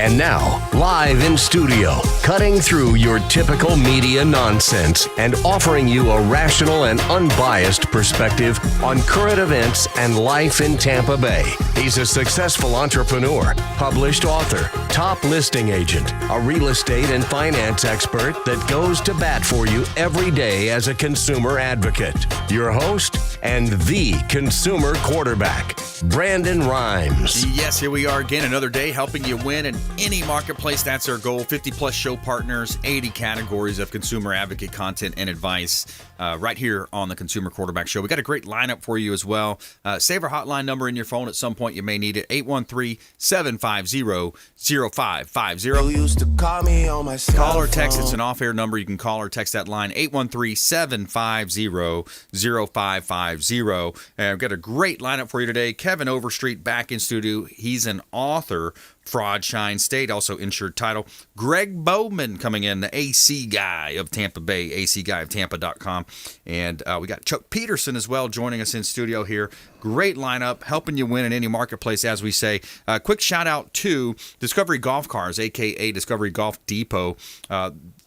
And now, live in studio, cutting through your typical media nonsense and offering you a rational and unbiased perspective on current events and life in Tampa Bay. He's a successful entrepreneur, published author, top listing agent, a real estate and finance expert that goes to bat for you every day as a consumer advocate. Your host and the consumer quarterback, Brandon Rhymes. Yes, here we are again, another day helping you win in any marketplace. That's our goal. 50-plus show partners, 80 categories of consumer advocate content and advice right here on the Consumer Quarterback Show. We got a great lineup for you as well. Save our hotline number in your phone at some point. You may need it, 813-750-0550. You used to call me on my cell Call or text. phone. It's an off-air number. You can call or text that line, 813-750-0550. And we've got a great lineup for you today. Kevin Overstreet back in studio. He's an author. Fraud, Shine State, also insured title. Greg Bowman coming in, the AC guy of Tampa Bay, acguyoftampa.com. And we got Chuck Peterson as well joining us in studio here. Great lineup, helping you win in any marketplace, as we say. Quick shout out to Discovery Golf Cars, a.k.a. Discovery Golf Depot.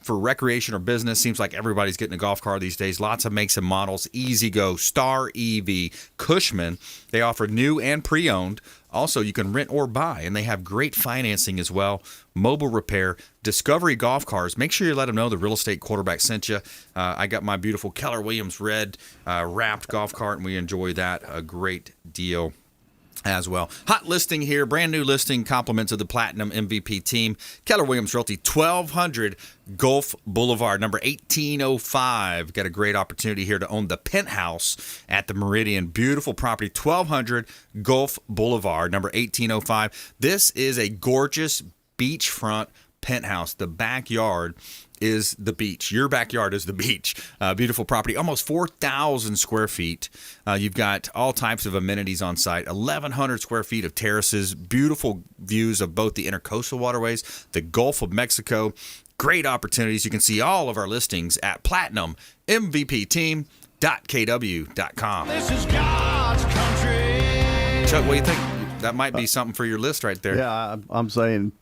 For recreation or business, seems like everybody's getting a golf car these days. Lots of makes and models. Easy Go, Star EV, Cushman. They offer new and pre-owned. Also, you can rent or buy, and they have great financing as well. Mobile repair, Discovery Golf Cars. Make sure you let them know the real estate quarterback sent you. I got my beautiful Keller Williams red wrapped golf cart, and we enjoy that a great deal as well. Hot listing here, brand new listing, compliments of the Platinum MVP team. Keller Williams Realty, 1200 Gulf Boulevard, number 1805. Got a great opportunity here to own the penthouse at the Meridian. Beautiful property, 1200 Gulf Boulevard, number 1805. This is a gorgeous beachfront penthouse. The backyard is the beach. Your backyard is the beach. Beautiful property, almost 4,000 square feet. You've got all types of amenities on site, 1,100 square feet of terraces, beautiful views of both the intercoastal waterways, the Gulf of Mexico. Great opportunities. You can see all of our listings at platinummvpteam.kw.com. This is God's country. Chuck, what do you think? That might be something for your list right there. Yeah, I'm saying,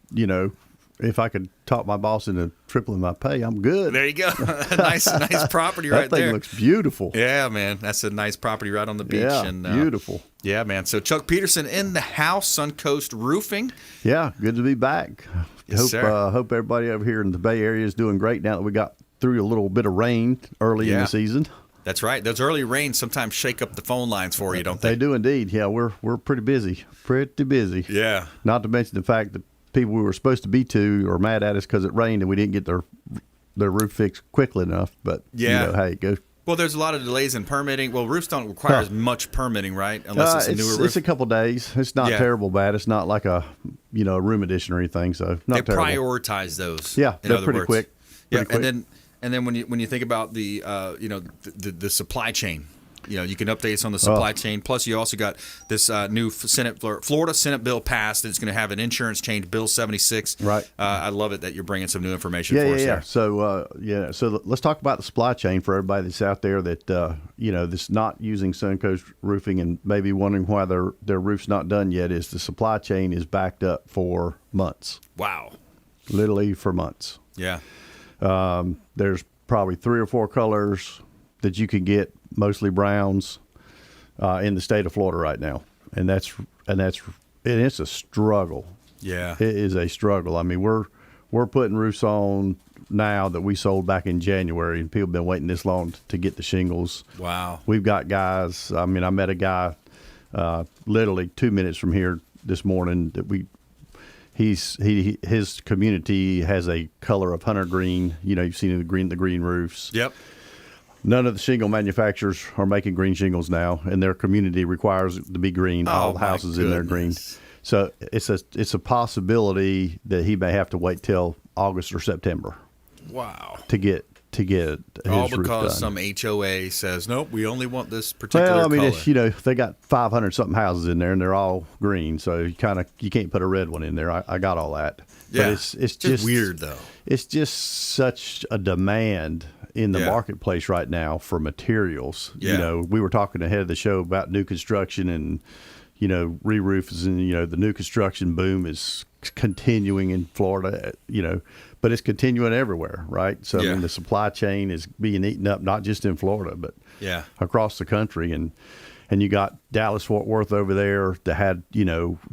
if I could talk my boss into tripling my pay, I'm good. There you go. nice property right that thing there. looks beautiful. Yeah, man. That's a nice property right on the beach. Yeah, and, beautiful. Yeah, man. So Chuck Peterson in the house, Suncoast Roofing. Yeah, good to be back. Yes, sir. Hope everybody over here in the Bay Area is doing great now that we got through a little bit of rain early in the season. That's right. Those early rains sometimes shake up the phone lines for you, don't they? They do indeed. Yeah, we're pretty busy. Pretty busy. Yeah. Not to mention the fact that people we were supposed to be to are mad at us because it rained and we didn't get their roof fixed quickly enough. But hey, go. Well, there's a lot of delays in permitting. Well, roofs don't require as much permitting, right? Unless it's a newer roof. It's a couple days. It's not terrible bad. It's not like a room addition or anything. So not terrible. They prioritize those. Yeah, they're pretty quick. And then when you think about the the supply chain. You can update us on the supply chain. Plus, you also got this new Florida Senate bill passed that's going to have an insurance change, Bill 76. Right. I love it that you're bringing some new information for us Yeah. there. So let's talk about the supply chain for everybody that's out there that that's not using Suncoast Roofing and maybe wondering why their roof's not done yet. Is the supply chain is backed up for months. Wow. Literally for months. Yeah. There's probably 3 or 4 colors that you can get, mostly browns, in the state of Florida right now, and it's a struggle. Yeah, it is a struggle. I mean, we're putting roofs on now that we sold back in January, and people have been waiting this long to get the shingles. Wow. We've got guys. I mean, I met a guy literally 2 minutes from here this morning that his community has a color of hunter green. You've seen the green roofs. Yep. None of the shingle manufacturers are making green shingles now, and their community requires it to be green. All the houses in there green. So it's a possibility that he may have to wait till August or September. Wow. To get his all roof because done. some HOA says nope, we only want this particular color. It's, they got 500 something houses in there, and they're all green. So you can't put a red one in there. I got all that. Yeah. But it's just weird though. It's just such a demand in the marketplace right now for materials. Yeah. We were talking ahead of the show about new construction and re-roofs and the new construction boom is continuing in Florida, but it's continuing everywhere, right? So I mean, the supply chain is being eaten up, not just in Florida, but across the country. And you got Dallas, Fort Worth over there that had,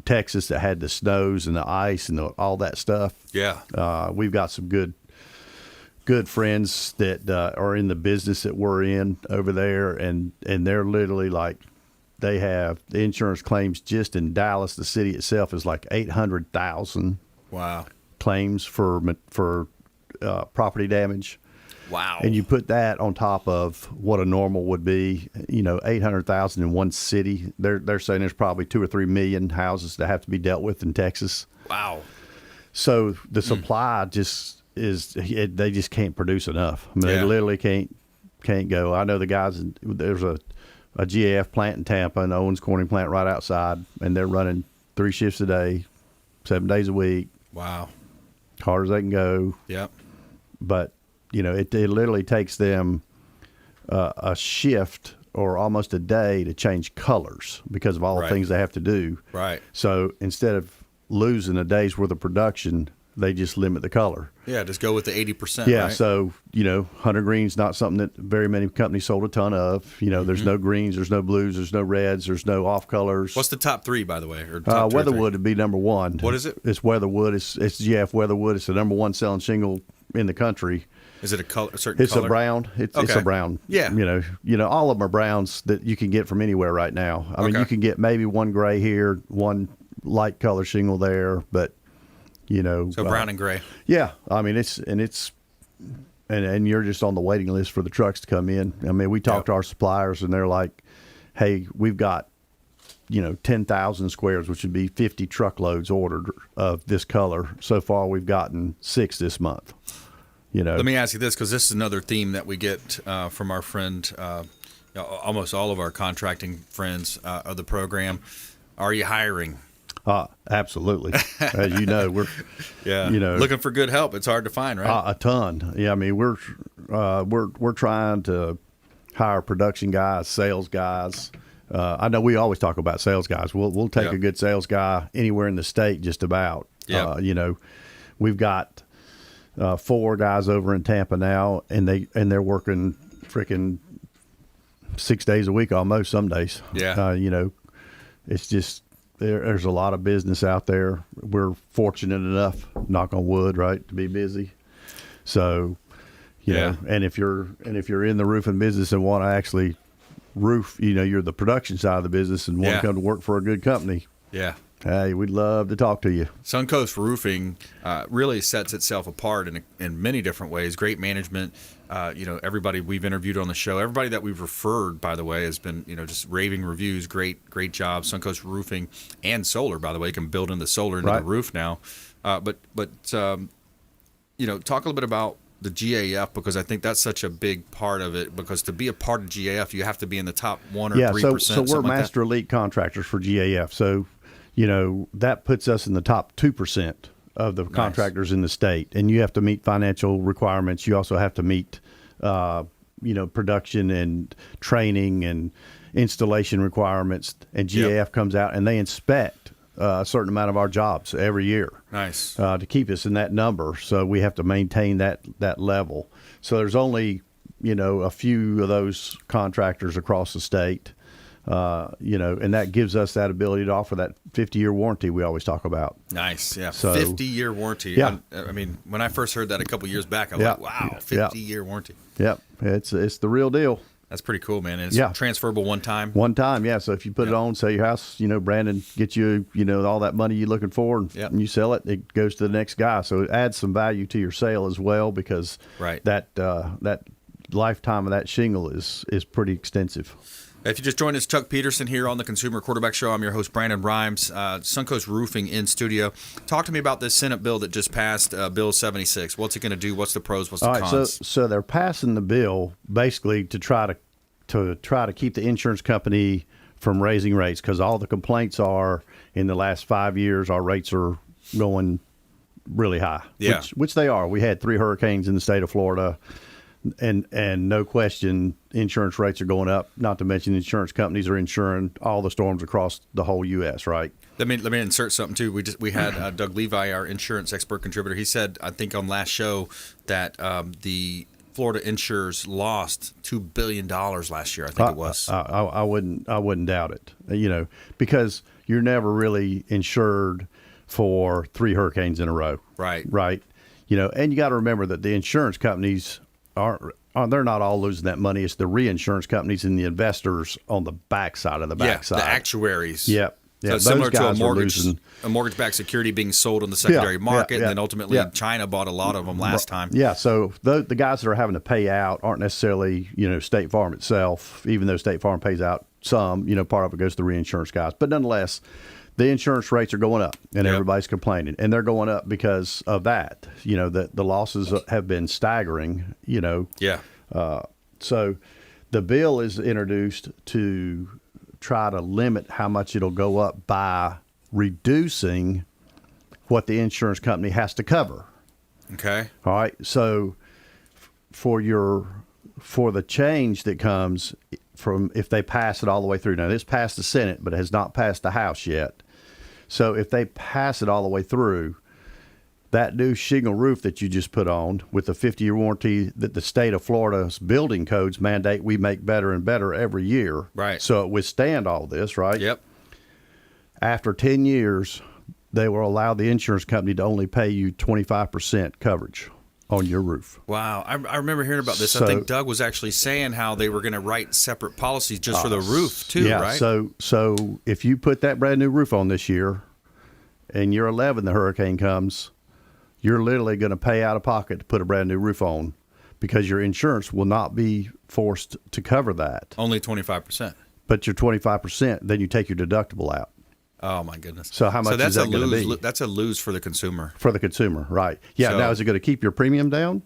Texas that had the snows and the ice and all that stuff. Yeah. We've got some good friends that are in the business that we're in over there, and they're literally like, they have the insurance claims just in Dallas, the city itself, is like 800,000 claims for property damage. Wow. And you put that on top of what a normal would be, 800,000 in one city. They're saying there's probably 2 or 3 million houses that have to be dealt with in Texas. Wow. So the supply they just can't produce enough. I mean, they literally can't go. I know the guys, there's a GAF plant in Tampa, an Owens Corning plant right outside, and they're running 3 shifts a day, 7 days a week. Wow. Hard as they can go. Yep. But, it literally takes them a shift or almost a day to change colors because of all the things they have to do. Right. So instead of losing a day's worth of production, they just limit the color. Yeah, just go with the 80%. Yeah, right? so, hunter green's not something that very many companies sold a ton of. There's no greens, there's no blues, there's no reds, there's no off colors. What's the top 3, by the way? Or top 2 or 3? Weatherwood would be number 1. What is it? It's Weatherwood. It's GF Weatherwood. It's the number 1 selling shingle in the country. Is it a certain it's color? A brown. It's a brown. Yeah. All of them are browns that you can get from anywhere right now. I mean, you can get maybe one gray here, one light color shingle there, but so brown and gray. Yeah, I mean and you're just on the waiting list for the trucks to come in. I mean, we talk to our suppliers and they're like, "Hey, we've got 10,000 squares, which would be 50 truckloads ordered of this color. So far, we've gotten 6 this month." Let me ask you this, because this is another theme that we get from our friend, almost all of our contracting friends of the program. Are you hiring? Absolutely. As you know, we're looking for good help. It's hard to find, right? A ton. Yeah, I mean, we're trying to hire production guys, sales guys. I know we always talk about sales guys. We'll take a good sales guy anywhere in the state, just about. Yeah. We've got 4 guys over in Tampa now, and they're working freaking 6 days a week almost some days. Yeah. It's just. There's a lot of business out there. We're fortunate enough, knock on wood, right, to be busy. So, you know, and if you're in the roofing business and want to actually roof, you're the production side of the business and want to come to work for a good company. Yeah. Hey, we'd love to talk to you. Suncoast Roofing really sets itself apart in many different ways. Great management. Everybody we've interviewed on the show, everybody that we've referred, by the way, has been, just raving reviews. Great job. Suncoast Roofing and solar, by the way, can build in the solar into the roof now. But talk a little bit about the GAF, because I think that's such a big part of it, because to be a part of GAF, you have to be in the top 1 or 3%. So we're master elite contractors for GAF. So, that puts us in the top 2% of the contractors in the state. And you have to meet financial requirements. You also have to meet, production and training and installation requirements. And GAF comes out and they inspect a certain amount of our jobs every year. Nice. To keep us in that number. So we have to maintain that level. So there's only, a few of those contractors across the state. And that gives us that ability to offer that 50-year warranty we always talk about. Nice, yeah. So, 50-year warranty. Yeah. I mean, when I first heard that a couple years back, I was like, wow, 50-year warranty. Yep, it's the real deal. That's pretty cool, man. And it's transferable one time? One time, yeah. So if you put it on, say your house, Brandon gets you, all that money you're looking for, and you sell it, it goes to the next guy. So it adds some value to your sale as well, because that lifetime of that shingle is pretty extensive. If you just joined us, Chuck Peterson here on the Consumer Quarterback Show. I'm your host, Brandon Rhymes. Suncoast Roofing in studio. Talk to me about this Senate bill that just passed, Bill 76. What's it going to do? What's the pros? What's the cons? So they're passing the bill basically to try to keep the insurance company from raising rates, because all the complaints are in the last 5 years our rates are going really high. Which they are. We had 3 hurricanes in the state of Florida. And no question, insurance rates are going up. Not to mention, insurance companies are insuring all the storms across the whole U.S. Right? Let me insert something too. We had Doug Levi, our insurance expert contributor. He said, I think on last show, that the Florida insurers lost $2 billion last year. I think it was. I wouldn't doubt it. Because you're never really insured for 3 hurricanes in a row. Right. Right. And you got to remember that the insurance companies they're not all losing that money. It's the reinsurance companies and the investors on the backside of the backside. The actuaries. Yep. So yeah, it's similar to a mortgage-backed security being sold on the secondary market, and then ultimately China bought a lot of them last time. Yeah, so the guys that are having to pay out aren't necessarily, State Farm itself, even though State Farm pays out some, part of it goes to the reinsurance guys. But nonetheless, the insurance rates are going up, and everybody's complaining. And they're going up because of that. The losses have been staggering, So the bill is introduced to try to limit how much it'll go up by reducing what the insurance company has to cover. Okay. All right. So for the change that comes from if they pass it all the way through. Now, this passed the Senate, but it has not passed the House yet. So if they pass it all the way through, that new shingle roof that you just put on with the 50-year warranty that the state of Florida's building codes mandate we make better and better every year. Right. So it withstand all this, right? Yep. After 10 years, they will allow the insurance company to only pay you 25% coverage on your roof. Wow. I remember hearing about this. I think Doug was actually saying how they were going to write separate policies just for the roof too, right? So if you put that brand new roof on this year and year 11 the hurricane comes, you're literally going to pay out of pocket to put a brand new roof on because your insurance will not be forced to cover that. Only 25%. But your 25%, then you take your deductible out. Oh, my goodness. So how much is that going to be? That's a lose for the consumer. For the consumer, right. Yeah, now is it going to keep your premium down?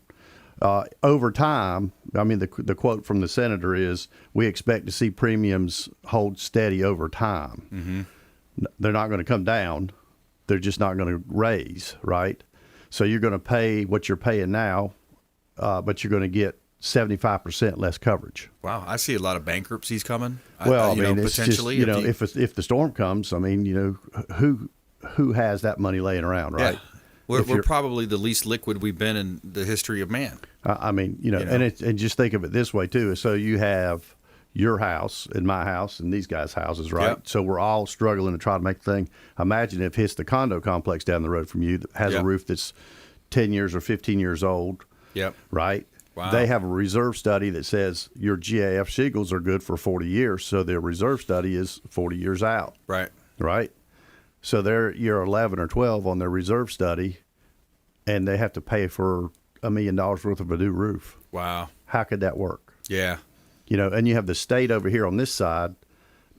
Over time, I mean, the quote from the senator is, we expect to see premiums hold steady over time. Mm-hmm. They're not going to come down. They're just not going to raise, right? So you're going to pay what you're paying now, but you're going to get 75% less coverage. Wow, I see a lot of bankruptcies coming. Well, it's potentially, just, if the storm comes, I mean, who has that money laying around, right? Yeah. We're probably the least liquid we've been in the history of man. I mean, and just think of it this way too. So you have your house and my house and these guys' houses, right? Yep. So we're all struggling to try to make the thing. Imagine if it's the condo complex down the road from you that has a roof that's 10 years or 15 years old. Yep. Right? Wow. They have a reserve study that says your GAF shingles are good for 40 years. So their reserve study is 40 years out. Right. Right? So they're year 11 or 12 on their reserve study, and they have to pay for $1 million worth of a new roof. Wow. How could that work? Yeah. And you have the state over here on this side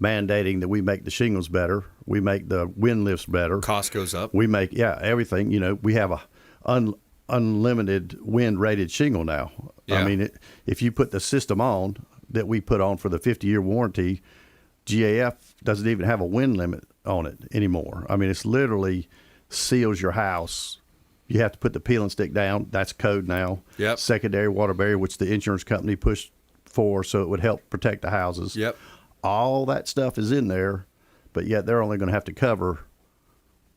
mandating that we make the shingles better. We make the wind lifts better. Cost goes up. We make, everything. We have a unlimited wind rated shingle now. Yeah. I mean, if you put the system on that we put on for the 50-year warranty, GAF doesn't even have a wind limit on it anymore. I mean, it's literally seals your house. You have to put the peel and stick down. That's code now. Yep. Secondary water barrier, which the insurance company pushed for, so it would help protect the houses. Yep. All that stuff is in there, but yet they're only going to have to cover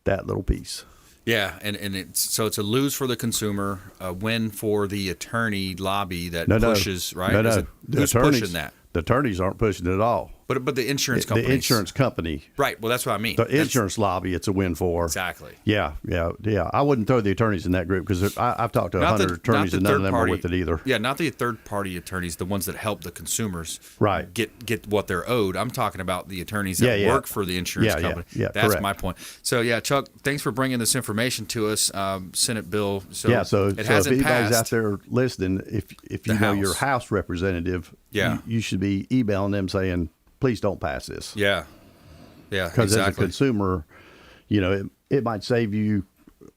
that little piece. Yeah, and it's a lose for the consumer, a win for the attorney lobby that pushes, right? Who's pushing that? The attorneys aren't pushing it at all. But the insurance company. The insurance company. Right. Well, that's what I mean. The insurance lobby, it's a win for. Exactly. Yeah. I wouldn't throw the attorneys in that group because I've talked to 100 attorneys and none of them are with it either. Yeah, not the third-party attorneys, the ones that help the consumers get what they're owed. I'm talking about the attorneys that work for the insurance company. Yeah, that's correct. My point. So, Chuck, thanks for bringing this information to us, Senate bill. So it hasn't if anybody's passed. Out there listening, if you know your House representative, you should be emailing them saying, please don't pass this. Yeah. Because as a consumer, it might save you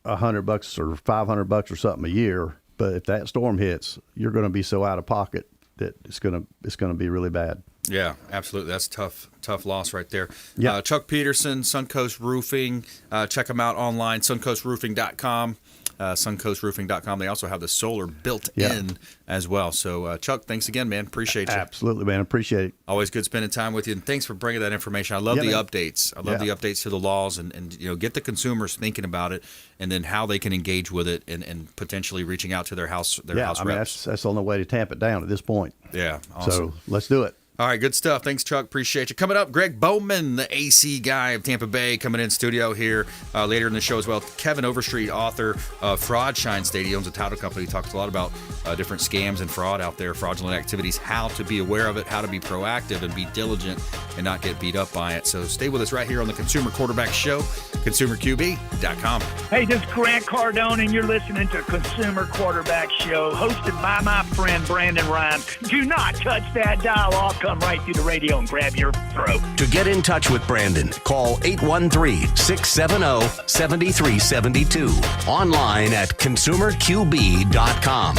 $100 or $500 or something a year, but if that storm hits, you're going to be so out of pocket that it's going to be really bad. Yeah, absolutely. That's tough loss right there. Yeah. Chuck Peterson, Suncoast Roofing. Check him out online, suncoastroofing.com. suncoastroofing.com. They also have the solar built in as well. So, Chuck, thanks again, man. Appreciate you. Absolutely, man. Appreciate it. Always good spending time with you, and thanks for bringing that information. I love the updates. I love the updates to the laws, and get the consumers thinking about it, and then how they can engage with it, and potentially reaching out to their house reps. That's the only way to tamp it down at this point. Yeah, awesome. So let's do it. All right, good stuff. Thanks, Chuck. Appreciate you. Coming up, Greg Bowman, the AC guy of Tampa Bay, coming in studio here later in the show as well. Kevin Overstreet, author of Fraud Shine State. He owns a title company. He talks a lot about different scams and fraud out there, fraudulent activities, how to be aware of it, how to be proactive and be diligent and not get beat up by it. So stay with us right here on the Consumer Quarterback Show, consumerqb.com. Hey, this is Grant Cardone, and you're listening to Consumer Quarterback Show, hosted by my friend Brandon Rhymes. Do not touch that dial. I'll come right through the radio and grab your throat. To get in touch with Brandon, call 813-670-7372. Online at consumerqb.com.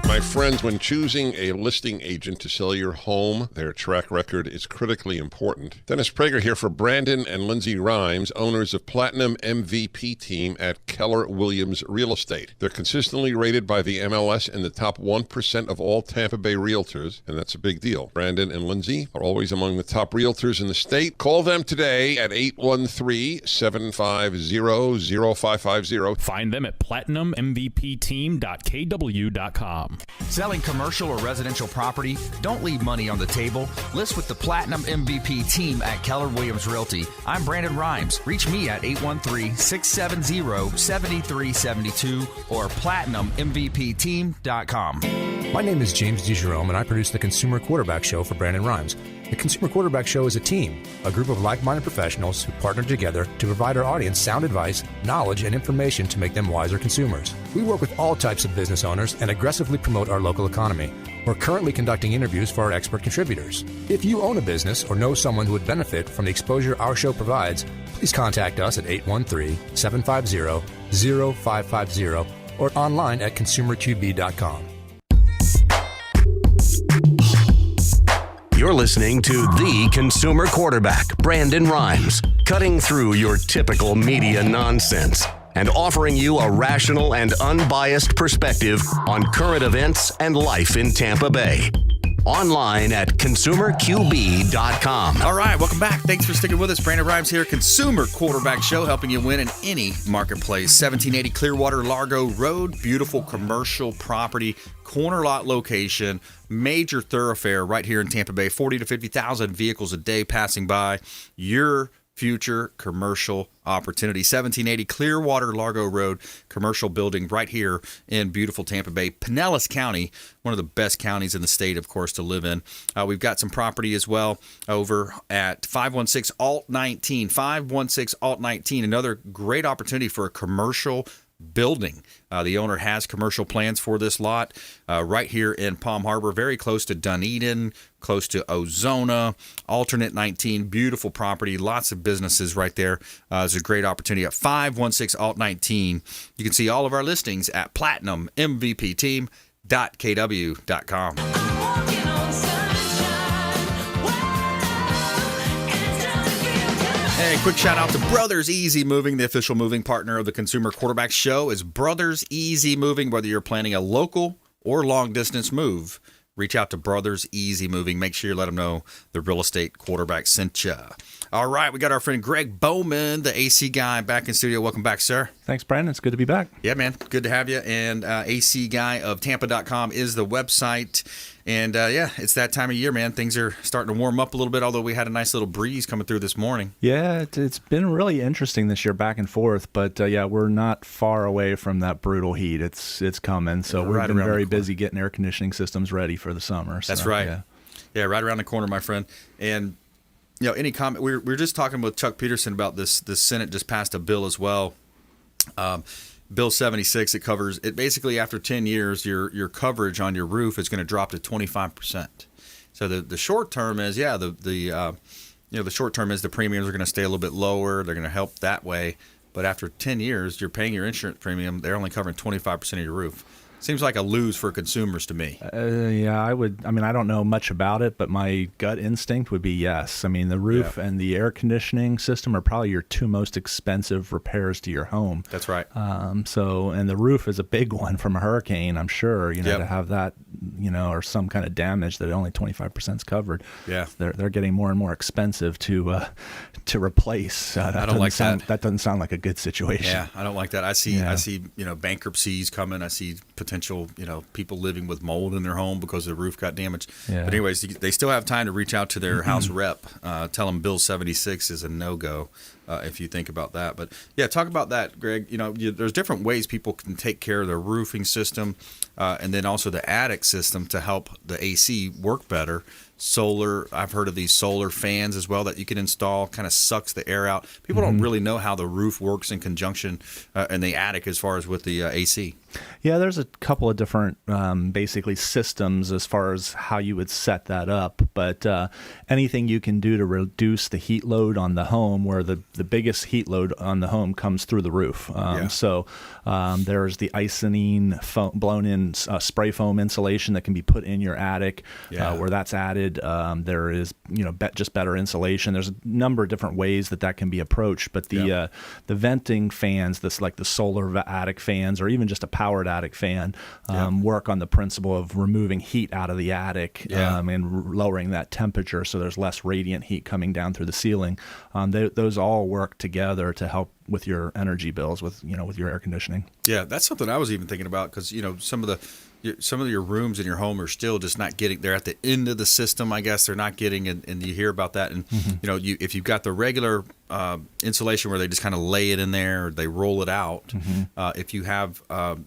My friends, when choosing a listing agent to sell your home, their track record is critically important. Dennis Prager here for Brandon and Lindsay Rhymes, owners of Platinum MVP Team at Keller Williams Real Estate. They're consistently rated by the MLS in the top 1% of all Tampa Bay realtors, and that's a big deal. Brandon and Lindsay are always among the top realtors in the state. Call them today at 813-750-0550. Find them at platinummvpteam.kw.com. Selling commercial or residential property? Don't leave money on the table. List with the Platinum MVP team at Keller Williams Realty. I'm Brandon Rhymes. Reach me at 813-670-7372 or platinummvpteam.com. My name is James DeJerome, and I produce the Consumer Quarterback Show for Brandon Rhymes. The Consumer Quarterback Show is a team, a group of like-minded professionals who partner together to provide our audience sound advice, knowledge, and information to make them wiser consumers. We work with all types of business owners and aggressively promote our local economy. We're currently conducting interviews for our expert contributors. If you own a business or know someone who would benefit from the exposure our show provides, please contact us at 813-750-0550 or online at consumerqb.com. You're listening to the Consumer Quarterback, Brandon Rhymes, cutting through your typical media nonsense and offering you a rational and unbiased perspective on current events and life in Tampa Bay. Online at consumerqb.com. All right, welcome back. Thanks for sticking with us. Brandon Rhymes here, Consumer Quarterback Show, helping you win in any marketplace. 1780 Clearwater Largo Road, beautiful commercial property, corner lot location, major thoroughfare right here in Tampa Bay. 40 to 50,000 vehicles a day passing by. Your future commercial opportunity. 1780 Clearwater Largo Road, commercial building right here in beautiful Tampa Bay. Pinellas County, one of the best counties in the state, of course, to live in. We've got some property as well over at 516 Alt 19. 516 Alt 19, another great opportunity for a commercial building. The owner has commercial plans for this lot right here in Palm Harbor, very close to Dunedin, close to Ozona, alternate 19, beautiful property, lots of businesses right there. It's a great opportunity at 516 Alt 19. You can see all of our listings at platinummvpteam.kw.com. Hey, quick shout out to Brothers Easy Moving. The official moving partner of the Consumer Quarterback Show is Brothers Easy Moving. Whether you're planning a local or long distance move, reach out to Brothers Easy Moving. Make sure you let them know the real estate quarterback sent you. All right, we got our friend Greg Bowman, the AC guy, back in studio. Welcome back, sir. Thanks, Brandon. It's good to be back. Yeah, man. Good to have you. And AC guy of Tampa.com is the website. And yeah, it's that time of year, man. Things are starting to warm up a little bit, although we had a nice little breeze coming through this morning. Yeah, it's been really interesting this year, back and forth. But yeah, we're not far away from that brutal heat. It's coming. So we've been very busy getting air conditioning systems ready for the summer. So, that's right. Yeah, right around the corner, my friend. And any comment? We were just talking with Chuck Peterson about this. The Senate just passed a bill as well. Bill 76, it covers it basically after 10 years, your coverage on your roof is going to drop to 25%. So the short term is, the short term is the premiums are going to stay a little bit lower. They're going to help that way. But after 10 years, you're paying your insurance premium. They're only covering 25% of your roof. Seems like a lose for consumers to me. Yeah, I don't know much about it, but my gut instinct would be yes. I mean, the roof and the air conditioning system are probably your two most expensive repairs to your home. That's right. And the roof is a big one from a hurricane, I'm sure, to have that, or some kind of damage that only 25% is covered. Yeah. They're getting more and more expensive to replace. I don't like that. That doesn't sound like a good situation. Yeah, I don't like that. I see bankruptcies coming. I see potential, people living with mold in their home because the roof got damaged. Yeah. But anyways, they still have time to reach out to their house rep. Tell them Bill 76 is a no-go if you think about that. But yeah, talk about that, Greg. There's different ways people can take care of their roofing system and then also the attic system to help the AC work better. Solar, I've heard of these solar fans as well that you can install, kind of sucks the air out. People don't really know how the roof works in conjunction in the attic as far as with the AC. Yeah, there's a couple of different basically systems as far as how you would set that up. But anything you can do to reduce the heat load on the home, where the biggest heat load on the home comes through the roof. So there's the isonine blown-in spray foam insulation that can be put in your attic where that's added. There is, just better insulation. There's a number of different ways that can be approached. But the venting fans, like the solar attic fans, or even just a powered attic fan, work on the principle of removing heat out of the attic and lowering that temperature, so there's less radiant heat coming down through the ceiling. Those all work together to help with your energy bills, with your air conditioning. Yeah, that's something I was even thinking about, because some of your rooms in your home are still just not getting. They're at the end of the system, I guess. They're not getting, and you hear about that. And if you've got the regular insulation where they just kind of lay it in there, or they roll it out. If you have,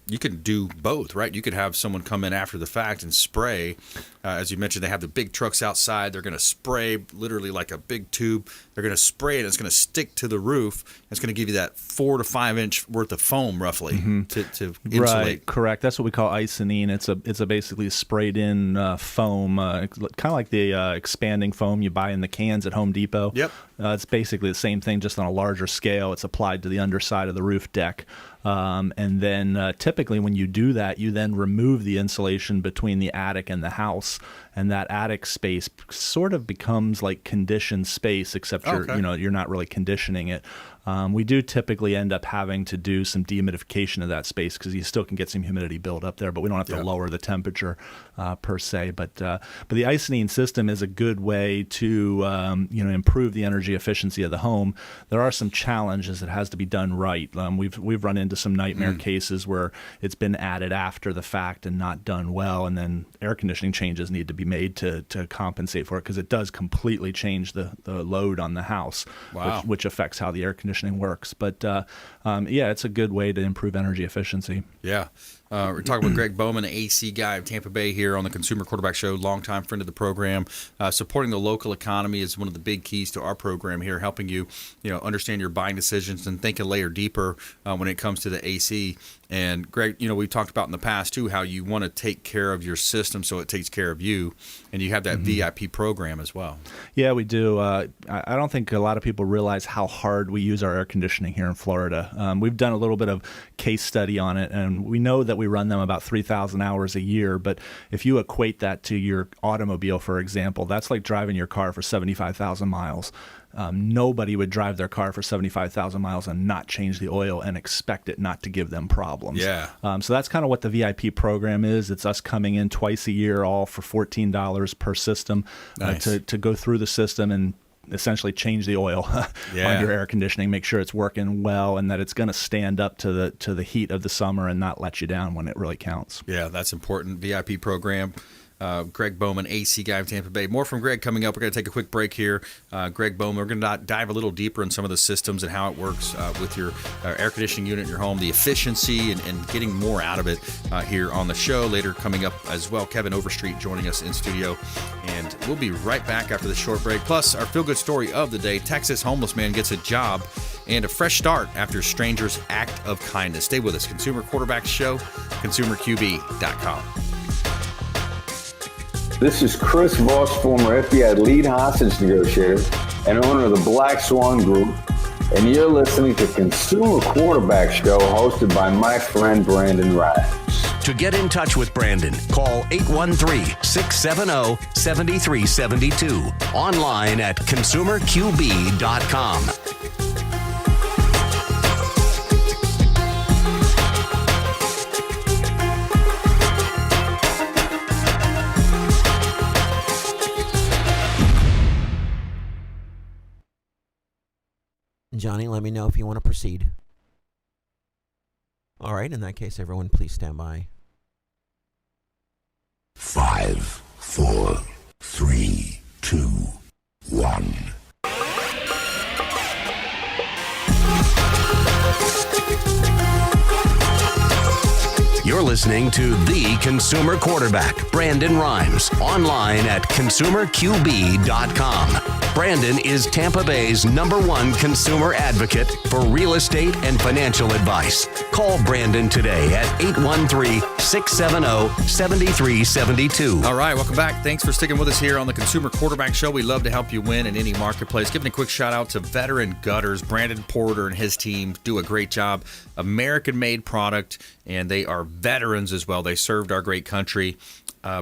you can do both, right? You could have someone come in after the fact and spray. As you mentioned, they have the big trucks outside. They're going to spray literally like a big tube. They're going to spray it. And it's going to stick to the roof. It's going to give you that 4 to 5 inch worth of foam, roughly, to insulate. Right, correct. That's what we call isonine. It's a basically sprayed in foam, kind of like the expanding foam you buy in the cans at Home Depot. Yep. It's basically the same thing, just on a larger scale. It's applied to the underside of the roof deck. And then typically when you do that, you then remove the insulation between the attic and the house, and that attic space sort of becomes like conditioned space, except you're not really conditioning it. We do typically end up having to do some dehumidification of that space, because you still can get some humidity build up there, but we don't have to lower the temperature per se. But the isonine system is a good way to improve the energy efficiency of the home. There are some challenges. It has to be done right. We've run into some nightmare cases where it's been added after the fact and not done well, and then air conditioning changes need to be made to compensate for it, because it does completely change the load on the house, which affects how the air conditioning works. But it's a good way to improve energy efficiency. Yeah. We're talking with Greg Bowman, the AC guy of Tampa Bay here on the Consumer Quarterback Show, longtime friend of the program. Supporting the local economy is one of the big keys to our program here, helping you, understand your buying decisions and think a layer deeper when it comes to the AC. And Greg, we've talked about in the past too how you want to take care of your system so it takes care of you, and you have that VIP program as well. Yeah, we do. I don't think a lot of people realize how hard we use our air conditioning here in Florida. We've done a little bit of case study on it, and we know that we run them about 3,000 hours a year. But if you equate that to your automobile, for example, that's like driving your car for 75,000 miles. Nobody would drive their car for 75,000 miles and not change the oil and expect it not to give them problems. Yeah. So that's kind of what the VIP program is. It's us coming in twice a year, all for $14 per system, to go through the system and essentially change the oil on your air conditioning, make sure it's working well, and that it's going to stand up to the heat of the summer and not let you down when it really counts. Yeah, that's important. VIP program. Greg Bowman, AC guy of Tampa Bay. More from Greg coming up. We're going to take a quick break here. Greg Bowman, we're going to dive a little deeper in some of the systems and how it works with your air conditioning unit in your home, the efficiency and getting more out of it here on the show. Later coming up as well, Kevin Overstreet joining us in studio. And we'll be right back after this short break. Plus, our feel-good story of the day, Texas homeless man gets a job and a fresh start after stranger's act of kindness. Stay with us. Consumer Quarterback Show, consumerqb.com. This is Chris Voss, former FBI lead hostage negotiator and owner of the Black Swan Group, and you're listening to Consumer Quarterback Show, hosted by my friend Brandon Rhymes. To get in touch with Brandon, call 813-670-7372. Online at consumerqb.com. Johnny, let me know if you want to proceed. All right, in that case, everyone, please stand by. 5, 4, 3, 2, 1. You're listening to The Consumer Quarterback, Brandon Rhymes, online at consumerqb.com. Brandon is Tampa Bay's #1 consumer advocate for real estate and financial advice. Call Brandon today at 813-670-7372. All right, welcome back. Thanks for sticking with us here on the Consumer Quarterback Show. We love to help you win in any marketplace. Giving a quick shout out to Veteran Gutters. Brandon Porter and his team do a great job. American-made product, and they are veterans as well. They served our great country.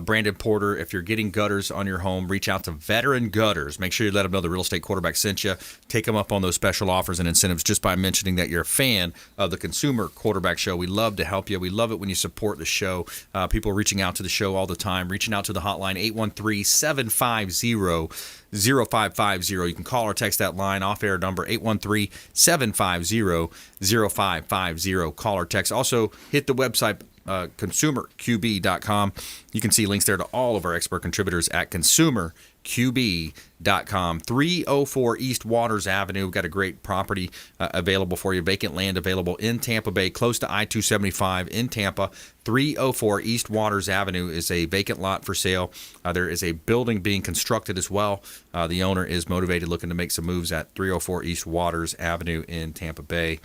Brandon Porter, if you're getting gutters on your home, reach out to Veteran Gutters. Make sure you let them know the Real Estate Quarterback sent you. Take them up on those special offers and incentives just by mentioning that you're a fan of the Consumer Quarterback Show. We love to help you. We love it when you support the show. People are reaching out to the show all the time, reaching out to the hotline, 813-750-0550. You can call or text that line, off-air number, 813-750-0550. Call or text. Also, hit the website, consumerqb.com. You can see links there to all of our expert contributors at consumerqb.com. 304 East Waters Avenue. We've got a great property available for you, vacant land available in Tampa Bay, close to I-275 in Tampa. 304 East Waters Avenue is a vacant lot for sale. There is a building being constructed as well. The owner is motivated, looking to make some moves at 304 East Waters Avenue in Tampa Bay.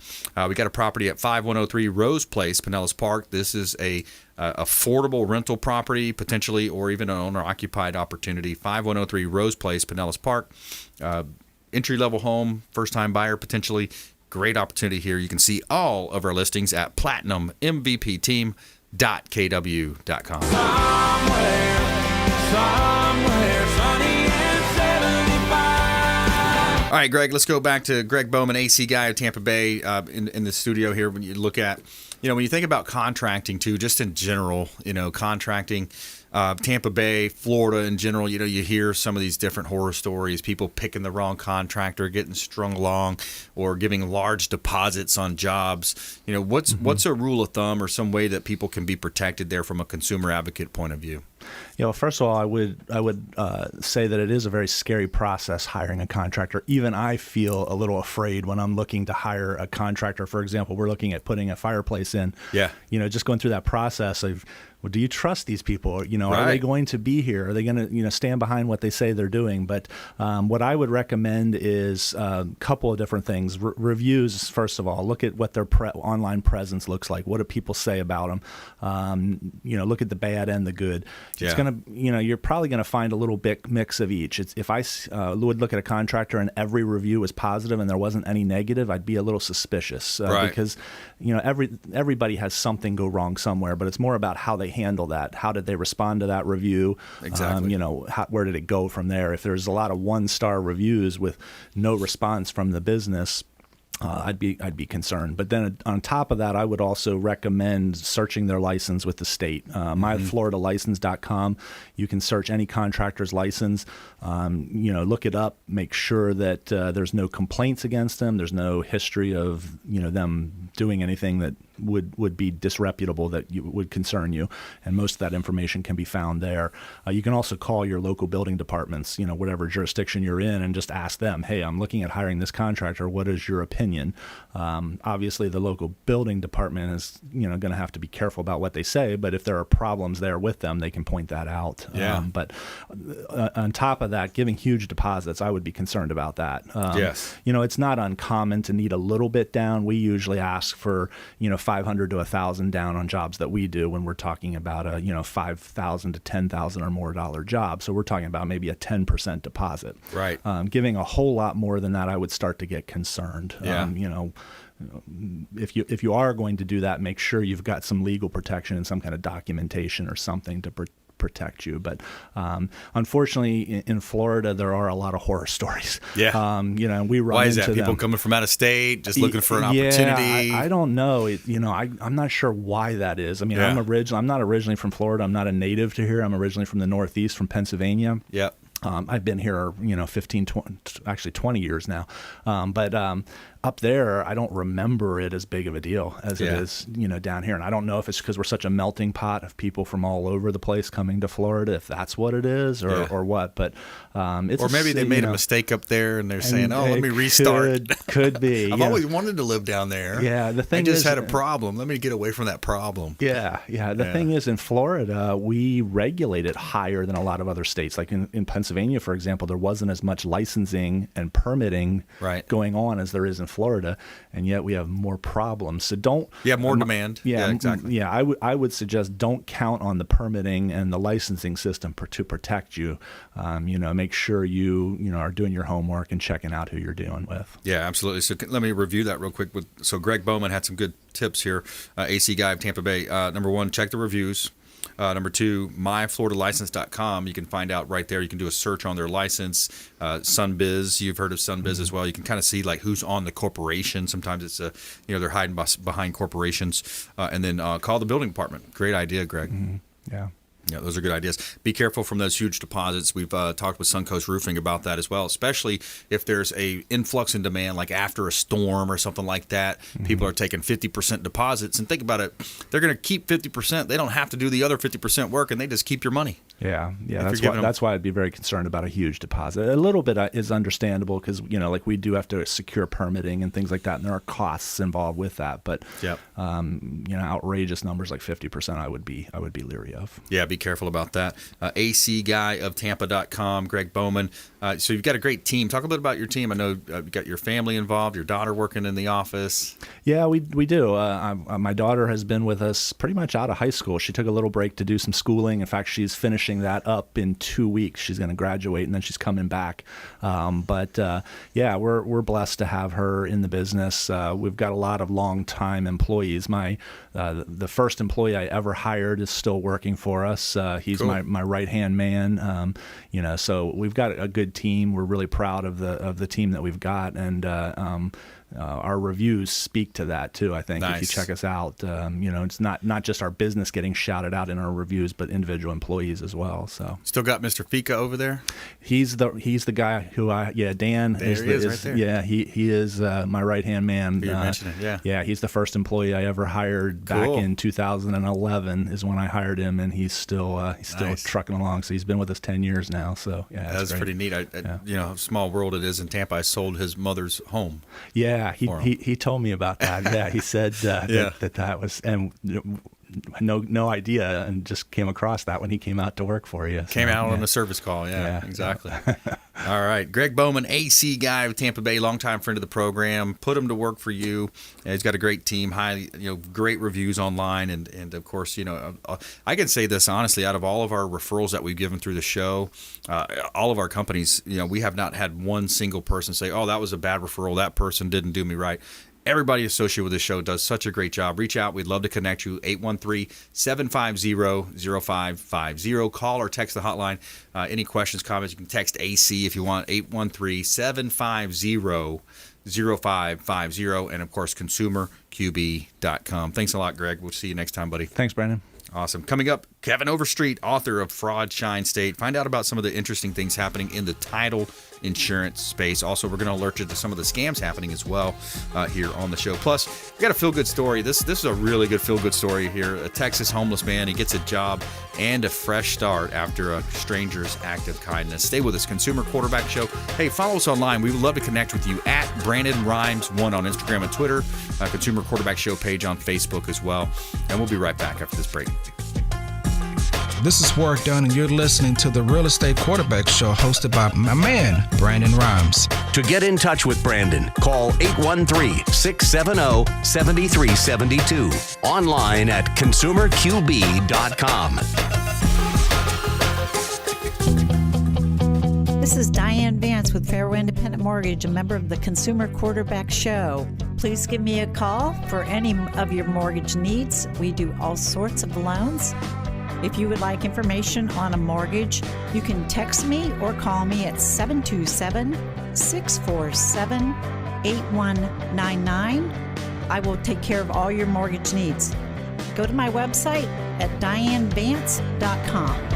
We got a property at 5103 Rose Place, Pinellas Park. This is a affordable rental property, potentially, or even an owner-occupied opportunity. 5103 Rose Place, Pinellas Park. Entry-level home, first-time buyer, potentially. Great opportunity here. You can see all of our listings at platinummvpteam.kw.com. Somewhere sunny and 75. All right, Greg, let's go back to Greg Bowman, AC guy of Tampa Bay, in the studio here. When you look at, when you think about contracting too, just in general, contracting, Tampa Bay, Florida in general, you hear some of these different horror stories, people picking the wrong contractor, getting strung along, or giving large deposits on jobs. What's a rule of thumb or some way that people can be protected there from a consumer advocate point of view? First of all, I would say that it is a very scary process hiring a contractor. Even I feel a little afraid when I'm looking to hire a contractor. For example, we're looking at putting a fireplace in. Yeah. Just going through that process of, well, do you trust these people? Are they going to be here? Are they going to stand behind what they say they're doing? But what I would recommend is a couple of different things. Reviews, first of all. Look at what their online presence looks like. What do people say about them? Look at the bad and the good. It's going to, you're probably going to find a little bit mix of each. If I would look at a contractor and every review was positive and there wasn't any negative, I'd be a little suspicious because everybody has something go wrong somewhere. But it's more about how they handle that. How did they respond to that review? Exactly. Where did it go from there? If there's a lot of 1-star reviews with no response from the business, I'd be concerned. But then on top of that, I would also recommend searching their license with the state. MyFloridaLicense.com. You can search any contractor's license. Look it up. Make sure that there's no complaints against them. There's no history of them doing anything that would be disreputable that would concern you. And most of that information can be found there. You can also call your local building departments, whatever jurisdiction you're in, and just ask them, hey, I'm looking at hiring this contractor. What is your opinion? Obviously, the local building department is going to have to be careful about what they say, but if there are problems there with them, they can point that out. Yeah. But on top of that, giving huge deposits, I would be concerned about that. Yes. It's not uncommon to need a little bit down. We usually ask for, 500 to 1,000 down on jobs that we do when we're talking about a, 5,000 to 10,000 or more dollar job. So we're talking about maybe a 10% deposit. Right. Giving a whole lot more than that, I would start to get concerned. Yeah. If you are going to do that, make sure you've got some legal protection and some kind of documentation or something to protect you. But unfortunately, in Florida, there are a lot of horror stories. Yeah. We run Why is into that? People them. coming from out of state, just looking for an opportunity? I don't know. I'm not sure why that is. I mean, Yeah. I'm not originally from Florida. I'm not a native to here. I'm originally from the Northeast, from Pennsylvania. Yep. I've been here, 20 years now. But up there, I don't remember it as big of a deal as it is, down here. And I don't know if it's because we're such a melting pot of people from all over the place coming to Florida, if that's what it is or what. But it's or maybe they made a mistake up there and they're saying, let me restart. Could be. I've always wanted to live down there. Yeah, the thing I just is, had a problem. Let me get away from that problem. Yeah. The thing is, in Florida, we regulate it higher than a lot of other states. Like in Pennsylvania, for example, there wasn't as much licensing and permitting going on as there is in Florida, and yet we have more problems. So don't. Yeah, more demand. Yeah, exactly. Yeah, I would suggest don't count on the permitting and the licensing system to protect you. Make sure you are doing your homework and checking out who you're dealing with. Yeah, absolutely. So let me review that real quick. So Greg Bowman had some good tips here. AC guy of Tampa Bay. Number one, check the reviews. Number two, myfloridalicense.com. You can find out right there. You can do a search on their license. Sunbiz, you've heard of Sunbiz as well. You can kind of see like who's on the corporation. Sometimes it's they're hiding behind corporations. And then call the building department. Great idea, Greg. Mm-hmm. Yeah. Yeah, those are good ideas. Be careful from those huge deposits. We've talked with Suncoast Roofing about that as well, especially if there's a influx in demand, like after a storm or something like that. Mm-hmm. People are taking 50% deposits. And think about it. They're going to keep 50%. They don't have to do the other 50% work, and they just keep your money. Yeah. That's why I'd be very concerned about a huge deposit. A little bit is understandable because, like we do have to secure permitting and things like that, and there are costs involved with that. But, outrageous numbers like 50% I would be leery of. Yeah, be careful about that. AC guy of Tampa.com, Greg Bowman. So you've got a great team. Talk a bit about your team. I know you've got your family involved, your daughter working in the office. Yeah, we do. My daughter has been with us pretty much out of high school. She took a little break to do some schooling. In fact, she's finishing that up in 2 weeks. She's going to graduate, and then she's coming back. We're blessed to have her in the business. We've got a lot of long-time employees. The first employee I ever hired is still working for us. He's cool. my right-hand man. So we've got a good team. We're really proud of the team that we've got, and our reviews speak to that too. I think nice. If you check us out, it's not just our business getting shouted out in our reviews, but individual employees as well. So still got Mr. Fika over there. He's the guy who Dan there is right there. Yeah, he is my right hand man. You're mentioning, yeah. He's the first employee I ever hired back in 2011 is when I hired him, and he's still nice. trucking along. So he's been with us 10 years now. So yeah, that's pretty neat. Small world it is in Tampa. I sold his mother's home. Yeah, he told me about that. Yeah, he said that was, and no idea, and just came across that when he came out to work for you. Came out on a service call. Yeah. Exactly. All right, Greg Bowman, AC guy of Tampa Bay, longtime friend of the program. Put him to work for you. He's got a great team, great reviews online, and of course, I can say this honestly. Out of all of our referrals that we've given through the show, all of our companies, we have not had one single person say, "Oh, that was a bad referral. That person didn't do me right." Everybody associated with this show does such a great job. Reach out. We'd love to connect you. 813-750-0550. Call or text the hotline. Any questions, comments, you can text AC if you want. 813-750-0550. And, of course, consumerqb.com. Thanks a lot, Greg. We'll see you next time, buddy. Thanks, Brandon. Awesome. Coming up, Kevin Overstreet, author of Fraud, Shine, State. Find out about some of the interesting things happening in the title insurance space. Also, we're going to alert you to some of the scams happening as well here on the show. Plus, we got a feel-good story. This is a really good feel-good story here. A Texas homeless man, he gets a job and a fresh start after a stranger's act of kindness. Stay with us, Consumer Quarterback Show. Hey, follow us online. We would love to connect with you at Brandon Rhymes1 on Instagram and Twitter, Consumer Quarterback Show page on Facebook as well. And we'll be right back after this break. This is Warwick Dunn, and you're listening to the Real Estate Quarterback Show hosted by my man, Brandon Rhymes. To get in touch with Brandon, call 813-670-7372. Online at consumerqb.com. This is Diane Vance with Fairway Independent Mortgage, a member of the Consumer Quarterback Show. Please give me a call for any of your mortgage needs. We do all sorts of loans. If you would like information on a mortgage, you can text me or call me at 727-647-8199. I will take care of all your mortgage needs. Go to my website at dianevance.com.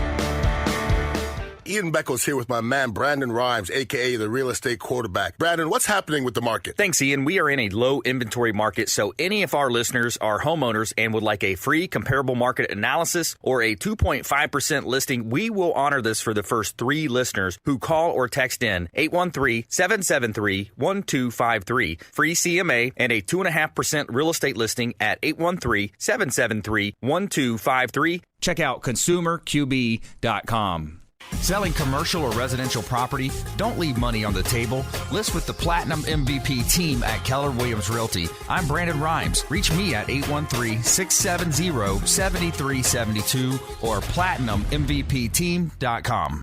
Ian Beckles here with my man, Brandon Rhymes, a.k.a. the Real Estate Quarterback. Brandon, what's happening with the market? Thanks, Ian. We are in a low inventory market, so any of our listeners are homeowners and would like a free comparable market analysis or a 2.5% listing, we will honor this for the first 3 listeners who call or text in 813-773-1253. Free CMA and a 2.5% real estate listing at 813-773-1253. Check out consumerqb.com. Selling commercial or residential property? Don't leave money on the table. List with the Platinum MVP team at Keller Williams Realty. I'm Brandon Rhymes. Reach me at 813-670-7372 or platinummvpteam.com.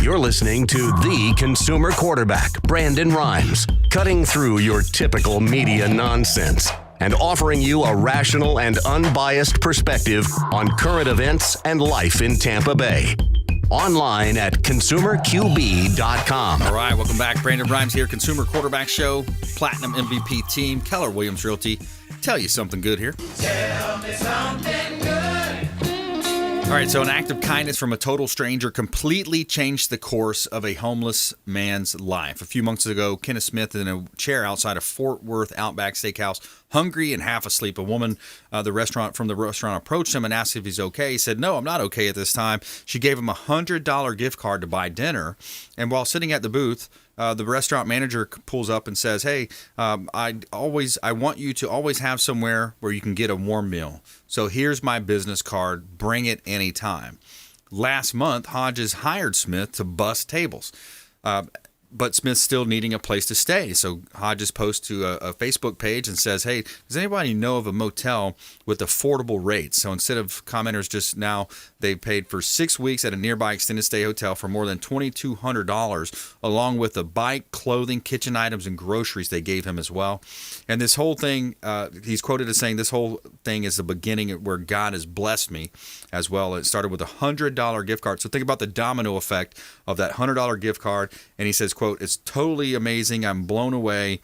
You're listening to the Consumer Quarterback, Brandon Rhymes, cutting through your typical media nonsense and offering you a rational and unbiased perspective on current events and life in Tampa Bay. Online at consumerqb.com. All right, welcome back. Brandon Rhymes here, Consumer Quarterback Show, Platinum MVP team, Keller Williams Realty. Tell you something good here. Tell me something good. All right, so an act of kindness from a total stranger completely changed the course of a homeless man's life. A few months ago, Kenneth Smith in a chair outside a Fort Worth Outback Steakhouse, hungry and half asleep. A woman from the restaurant approached him and asked if he's okay. He said, "No, I'm not okay at this time." She gave him a $100 gift card to buy dinner. And while sitting at the booth, the restaurant manager pulls up and says, "Hey, I want you to always have somewhere where you can get a warm meal. So here's my business card. Bring it anytime." Last month, Hodges hired Smith to bus tables. But Smith's still needing a place to stay. So Hodges posts to a Facebook page and says, "Hey, does anybody know of a motel with affordable rates?" So instead of commenters just now, they paid for 6 weeks at a nearby extended stay hotel for more than $2,200, along with the bike, clothing, kitchen items, and groceries they gave him as well. And this whole thing, he's quoted as saying, "This whole thing is the beginning where God has blessed me as well." It started with a $100 gift card. So think about the domino effect of that $100 gift card. And he says, quote, "It's totally amazing. I'm blown away,"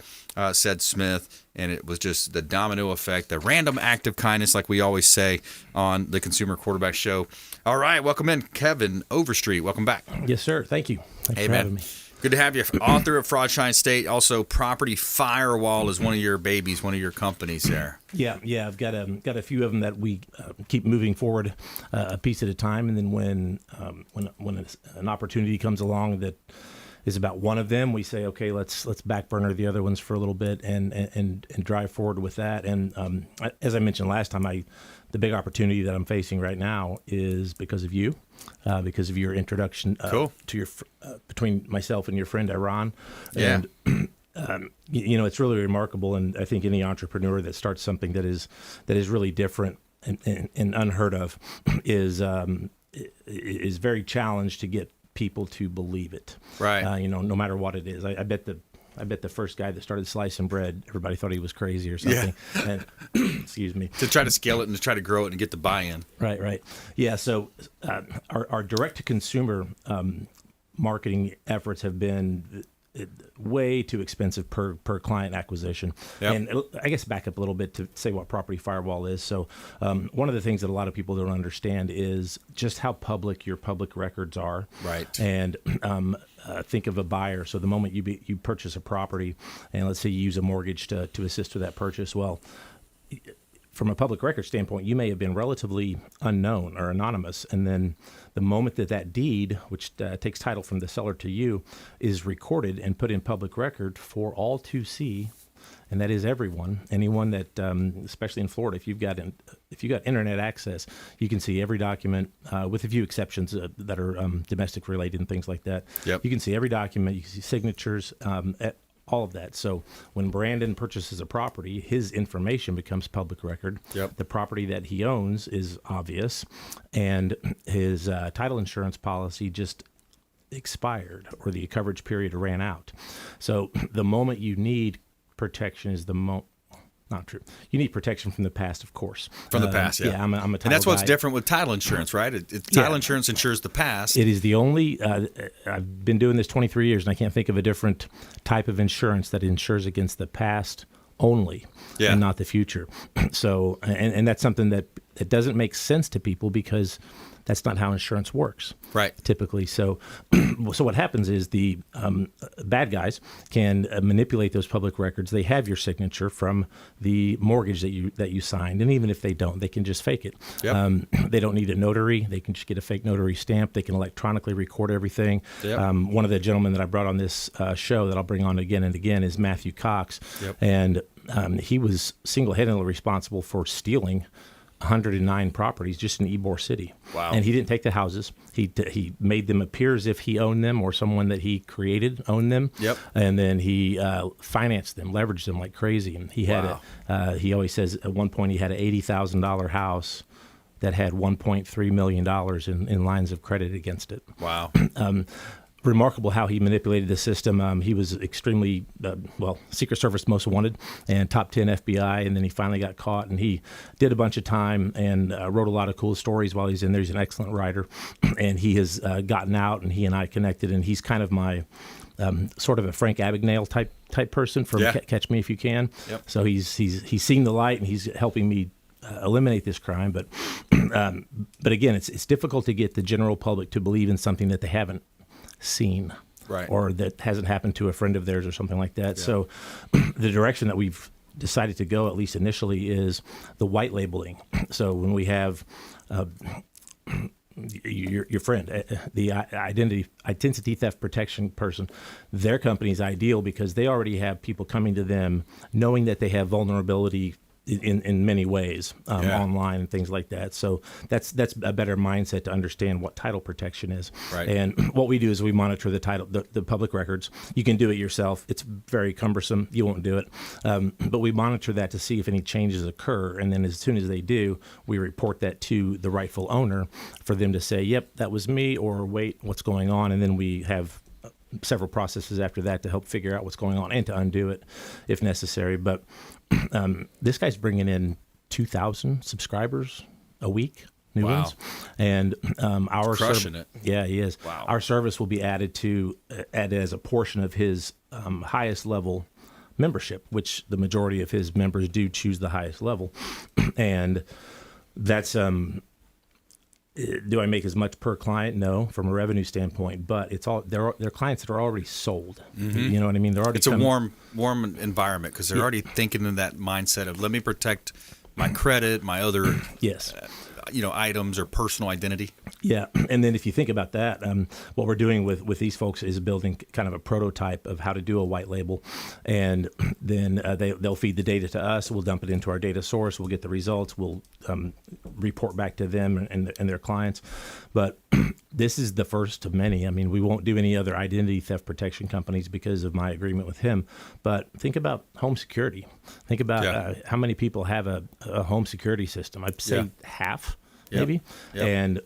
said Smith. And it was just the domino effect, the random act of kindness, like we always say on the Consumer Quarterback Show. All right, welcome in, Kevin Overstreet. Welcome back. Yes, sir. Thank you. Thanks hey, for man. having me. Good to have you. Author of Fraudshine State. Also, Property Firewall is one of your babies, one of your companies there. Yeah. I've got a few of them that we keep moving forward a piece at a time, and then when an opportunity comes along that is about one of them, we say, okay, let's back burner the other ones for a little bit and drive forward with that. And as I mentioned last time, the big opportunity that I'm facing right now is because of you, because of your introduction to your between myself and your friend Iran. Yeah. And it's really remarkable, and I think any entrepreneur that starts something that is really different and unheard of is very challenged to get people to believe it. Right. No matter what it is. I bet the first guy that started slicing bread, everybody thought he was crazy or something. Yeah. And, excuse me. To try to scale it and to try to grow it and get the buy-in. Right. Yeah, so our direct-to-consumer marketing efforts have been way too expensive per client acquisition. Yep. And I guess back up a little bit to say what Property Firewall is. So one of the things that a lot of people don't understand is just how public your public records are. Right. And think of a buyer. So the moment you purchase a property, and let's say you use a mortgage to assist with that purchase, well, from a public record standpoint, you may have been relatively unknown or anonymous, and then the moment that deed, which takes title from the seller to you, is recorded and put in public record for all to see, and that is everyone. Anyone that, especially in Florida, if you've got internet access, you can see every document, with a few exceptions that are domestic related and things like that. Yep. You can see every document. You can see signatures, all of that. So when Brandon purchases a property, his information becomes public record. Yep. The property that he owns is obvious, and his title insurance policy just expired, or the coverage period ran out. So the moment you need protection is the moment. Not true. You need protection from the past, of course. From the past, yeah. Yeah, I'm a title and that's what's guy. different with title insurance, right? Title insurance insures the past. It is the only, I've been doing this 23 years, and I can't think of a different type of insurance that insures against the past only, and not the future. So, and that's something that doesn't make sense to people, because that's not how insurance works, right? Typically. So what happens is the bad guys can manipulate those public records. They have your signature from the mortgage that you signed, and even if they don't, they can just fake it. Yep. They don't need a notary. They can just get a fake notary stamp. They can electronically record everything. Yep. One of the gentlemen that I brought on this show that I'll bring on again and again is Matthew Cox, Yep. and he was single-handedly responsible for stealing 109 properties just in Ybor City. Wow. And he didn't take the houses. He made them appear as if he owned them, or someone that he created owned them. Yep. And then he financed them, leveraged them like crazy. And he had he always says at one point he had an $80,000 house that had $1.3 million in lines of credit against it. Wow. Remarkable how he manipulated the system. He was extremely, Secret Service most wanted and top 10 FBI, and then he finally got caught, and he did a bunch of time and wrote a lot of cool stories while he's in there. He's an excellent writer, and he has gotten out, and he and I connected, and he's kind of my sort of a Frank Abagnale type person from Catch Me If You Can. Yep. So he's seen the light, and he's helping me eliminate this crime. But again, it's difficult to get the general public to believe in something that they haven't seen, right, or that hasn't happened to a friend of theirs or something like that. Yeah. So the direction that we've decided to go, at least initially, is the white labeling. So when we have your friend, the identity theft protection person, their company's ideal because they already have people coming to them knowing that they have vulnerability in many ways, online and things like that. So that's a better mindset to understand what title protection is. Right. And what we do is we monitor the title, the public records. You can do it yourself. It's very cumbersome. You won't do it. But we monitor that to see if any changes occur. And then as soon as they do, we report that to the rightful owner for them to say, yep, that was me, or wait, what's going on? And then we have several processes after that to help figure out what's going on and to undo it if necessary. But this guy's bringing in 2,000 subscribers a week, new ones, and our crushing it. Yeah, he is. Wow. Our service will be added as a portion of his highest level membership, which the majority of his members do choose the highest level, and that's do I make as much per client? No, from a revenue standpoint, but it's all they're clients that are already sold. Mm-hmm. You know what I mean? They're already. It's a warm environment because they're already thinking in that mindset of let me protect my credit, my other items or personal identity. Yeah, and then if you think about that, what we're doing with these folks is building kind of a prototype of how to do a white label, and then they'll feed the data to us. We'll dump it into our data source. We'll get the results. We'll report back to them and their clients. But this is the first of many. I mean, we won't do any other identity theft protection companies because of my agreement with him. But think about home security. Think about how many people have a home security system. I'd say half. Maybe, and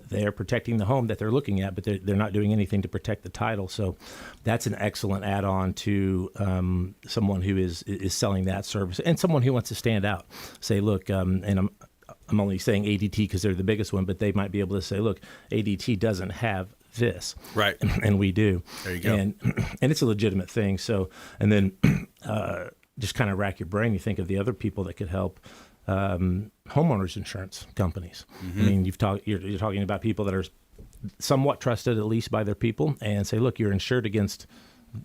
they're protecting the home that they're looking at, but they're not doing anything to protect the title. So that's an excellent add-on to someone who is selling that service, and someone who wants to stand out. Say, look, and I'm only saying ADT because they're the biggest one, but they might be able to say, look, ADT doesn't have this, right? And we do. There you go. And it's a legitimate thing. So, and then just kind of rack your brain. You think of the other people that could help. Homeowners insurance companies. Mm-hmm. I mean, you're talking about people that are somewhat trusted, at least by their people, and say, look, you're insured against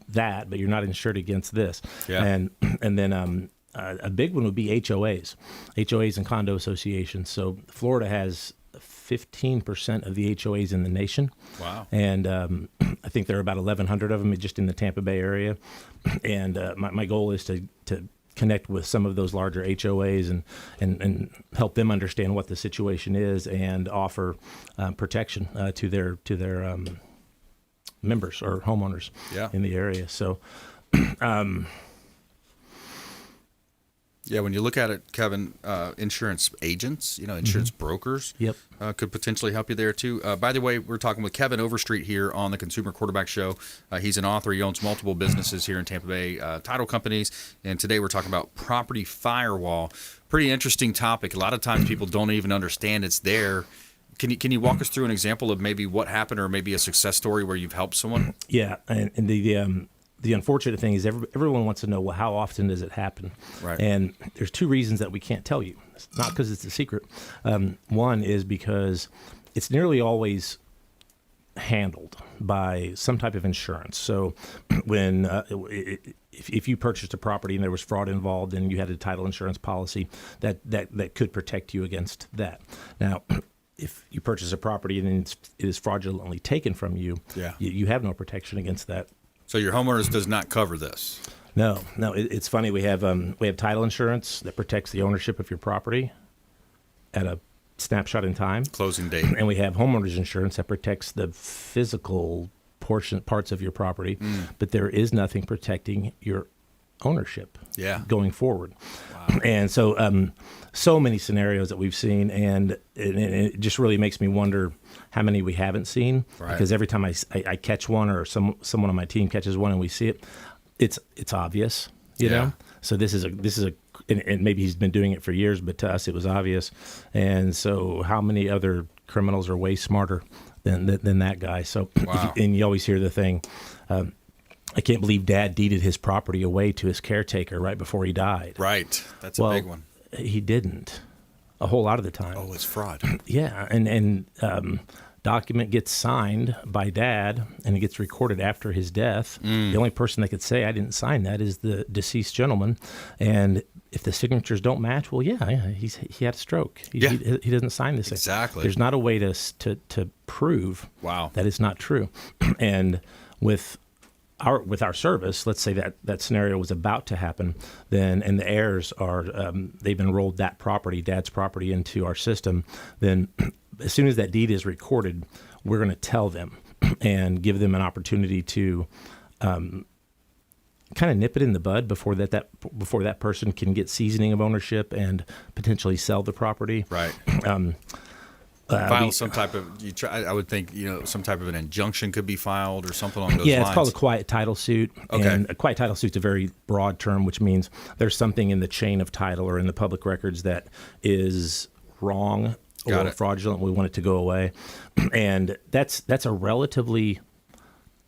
that, but you're not insured against this. Yeah. And then a big one would be HOAs and condo associations. So Florida has 15% of the HOAs in the nation. Wow. And I think there are about 1,100 of them just in the Tampa Bay area. And my goal is to connect with some of those larger HOAs and help them understand what the situation is and offer protection to their members or homeowners in the area. So, yeah, when you look at it, Kevin, insurance agents, insurance brokers could potentially help you there too. By the way, we're talking with Kevin Overstreet here on the Consumer Quarterback Show. He's an author. He owns multiple businesses here in Tampa Bay, title companies. And today we're talking about property firewall. Pretty interesting topic. A lot of times people don't even understand it's there. Can you walk us through an example of maybe what happened or maybe a success story where you've helped someone? Yeah, and the unfortunate thing is everyone wants to know, well, how often does it happen? Right. And there's two reasons that we can't tell you. It's not because it's a secret. One is because it's nearly always handled by some type of insurance. So when if you purchased a property and there was fraud involved and you had a title insurance policy, that could protect you against that. Now, if you purchase a property and it is fraudulently taken from you, you have no protection against that. So your homeowners does not cover this? No. It's funny. We have title insurance that protects the ownership of your property at a snapshot in time, closing date, and we have homeowners insurance that protects the physical parts of your property. But there is nothing protecting your ownership going forward. Wow. And so many scenarios that we've seen, and it just really makes me wonder how many we haven't seen. Right. Because every time I catch one or someone on my team catches one and we see it, it's obvious, you know. So this is a and maybe he's been doing it for years, but to us it was obvious. And so how many other criminals are way smarter than that guy? So and you always hear the thing. I can't believe Dad deeded his property away to his caretaker right before he died. Right. That's a big one. He didn't a whole lot of the time. Oh, it's fraud. Yeah. And document gets signed by Dad and it gets recorded after his death. The only person that could say I didn't sign that is the deceased gentleman. And if the signatures don't match, well, he had a stroke. He doesn't sign this. Exactly. There's not a way to prove that it's not true. And with our service, let's say that scenario was about to happen, and the heirs are they've enrolled that property, Dad's property, into our system. Then, as soon as that deed is recorded, we're going to tell them and give them an opportunity to kind of nip it in the bud before that person can get seasoning of ownership and potentially sell the property. Right. File some type of. I would think some type of an injunction could be filed or something along those lines. Yeah, it's called a quiet title suit. Okay. And a quiet title suit is a very broad term, which means there's something in the chain of title or in the public records that is wrong or fraudulent. We want it to go away, and that's a relatively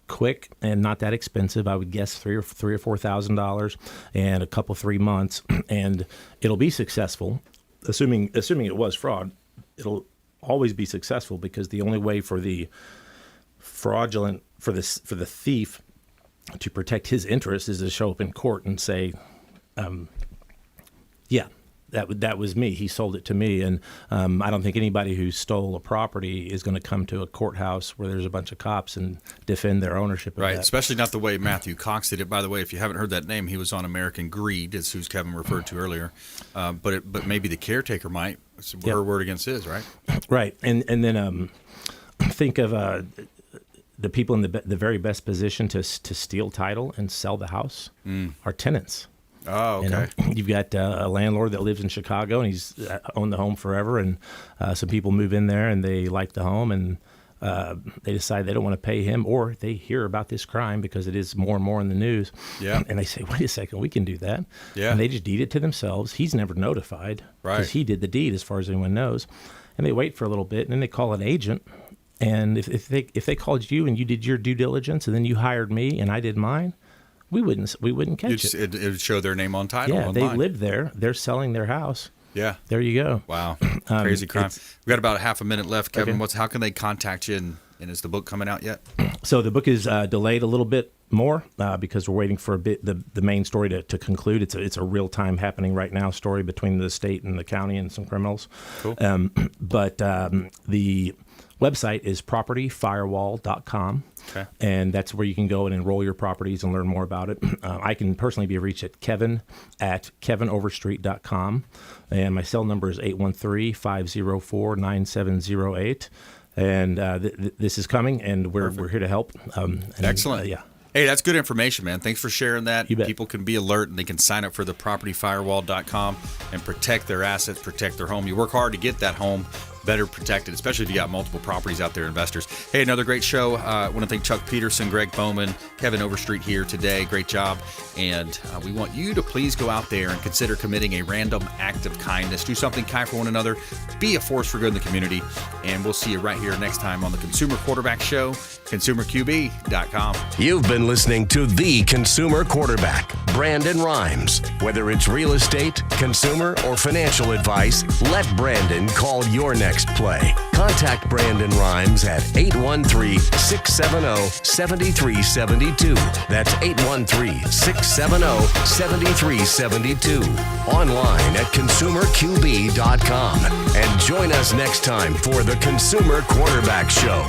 quick and not that expensive. I would guess $3,000 or $4,000 and a couple 3 months, and it'll be successful. Assuming it was fraud, it'll always be successful because the only way for the fraudulent for the thief to protect his interest is to show up in court and say, that was me. He sold it to me, and I don't think anybody who stole a property is going to come to a courthouse where there's a bunch of cops and defend their ownership of right, that. Especially not the way Matthew Cox did it. By the way, if you haven't heard that name, he was on American Greed, is who Kevin referred to earlier. But maybe the caretaker might. It's her word against his, right? Right, and then think of the people in the very best position to steal title and sell the house are tenants. Oh, okay. You've got a landlord that lives in Chicago and he's owned the home forever, and some people move in there and they like the home and they decide they don't want to pay him, or they hear about this crime because it is more and more in the news. Yeah. And they say, wait a second, we can do that. Yeah. And they just deed it to themselves. He's never notified because he did the deed as far as anyone knows. And they wait for a little bit and then they call an agent. And if they called you and you did your due diligence and then you hired me and I did mine, we wouldn't catch it. It would show their name on title. Yeah, online. they lived there. They're selling their house. Yeah. There you go. Wow. Crazy crime. We've got about half a minute left, Kevin. Okay. How can they contact you? And is the book coming out yet? So the book is delayed a little bit more because we're waiting for the main story to conclude. It's a real time happening right now story between the state and the county and some criminals. Cool. But the website is propertyfirewall.com. Okay. And that's where you can go and enroll your properties and learn more about it. I can personally be reached at kevin@kevinoverstreet.com. And my cell number is 813-504-9708. And this is coming, and we're here to help. Excellent. Yeah. Hey, that's good information, man. Thanks for sharing that. You bet. People can be alert, and they can sign up for the propertyfirewall.com and protect their assets, protect their home. You work hard to get that home better protected, especially if you got multiple properties out there, investors. Hey, another great show. I want to thank Chuck Peterson, Greg Bowman, Kevin Overstreet here today. Great job. And we want you to please go out there and consider committing a random act of kindness. Do something kind for one another. Be a force for good in the community. And we'll see you right here next time on the Consumer Quarterback Show, consumerqb.com. You've been listening to The Consumer Quarterback, Brandon Rhymes. Whether it's real estate, consumer, or financial advice, let Brandon call your next play. Contact Brandon Rhymes at 813-670-7372. That's 813-670-7372. Online at consumerqb.com. And join us next time for the Consumer Quarterback Show.